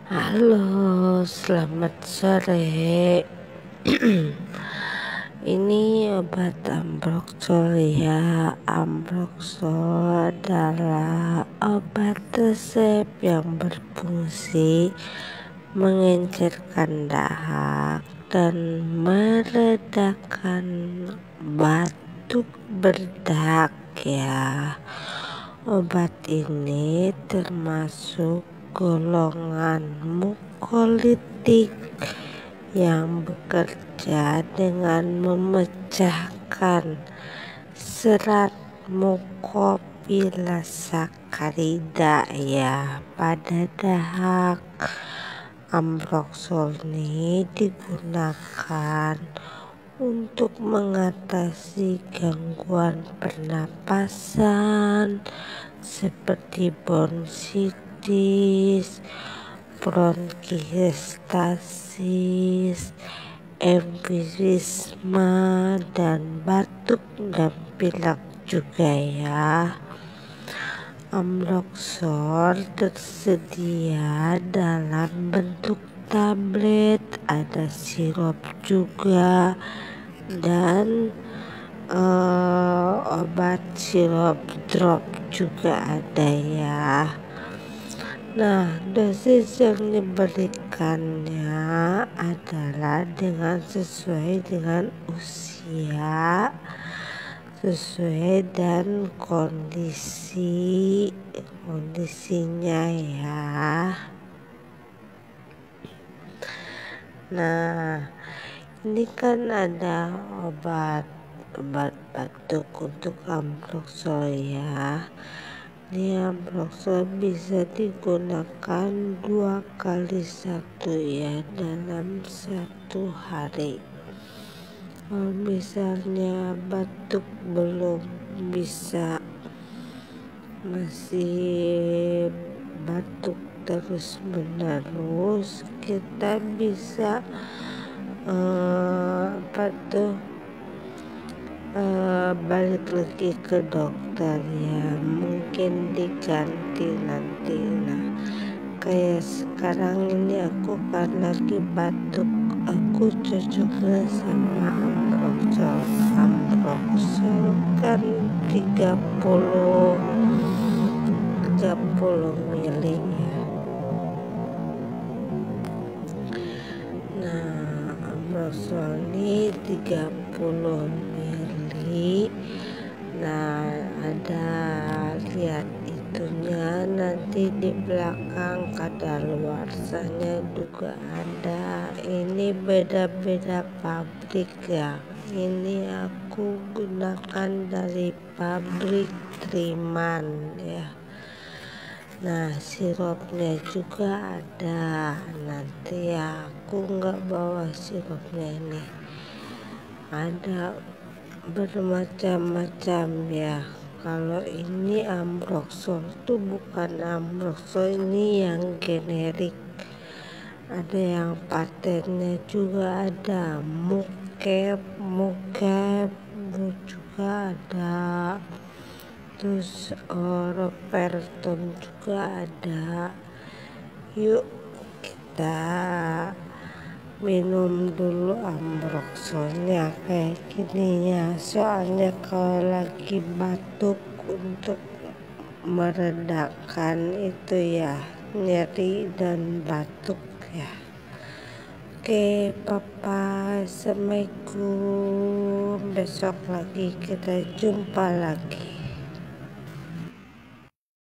Halo, selamat sore. Ini obat Ambroxol ya. Ambroxol adalah obat resep yang berfungsi mengencerkan dahak dan meredakan batuk berdak ya. Obat ini termasuk golongan mukolitik yang bekerja dengan memecahkan serat mukopilasakarida ya pada dahak. Ambroxol ini digunakan untuk mengatasi gangguan pernapasan seperti bronkitis, bronkiekstasis, emfisema, dan batuk dan pilek juga ya. Ambroxol tersedia dalam bentuk tablet, ada sirup juga, dan obat sirup drop juga ada ya. Nah, dosis yang diberikannya adalah sesuai dengan usia, sesuai dan kondisinya ya. Nah, ini kan ada obat batuk untuk Ambroxol ya. Ini Ambroxol bisa digunakan 2x1 ya dalam satu hari. Kalau misalnya batuk belum bisa, masih batuk terus menerus, kita bisa balik lagi ke dokter ya, mungkin diganti nanti. Nah, kayak sekarang ini aku kan lagi batuk, aku cocoknya sama Ambroxol. Ambroxol kan 30 mili ya. Nah, Ambroxol ini 30 mili. Nah, ada lihat itunya nanti di belakang, kadaluarsanya juga ada. Ini beda-beda pabrik ya. Ini aku gunakan dari pabrik Triman ya. Nah, sirupnya juga ada. Nanti ya, aku nggak bawa sirupnya ini. Ada bermacam-macam ya. Kalau ini Ambroxol tuh bukan Ambroxol, ini yang generik. Ada yang patennya juga ada. Mukep juga ada. Terus Roperton juga ada. Yuk kita minum dulu Ambroxolnya kayak gini ya. Soalnya kalau lagi batuk untuk meredakan itu ya, nyeri dan batuk ya. Oke, Papa, assalamualaikum. Besok lagi kita jumpa lagi.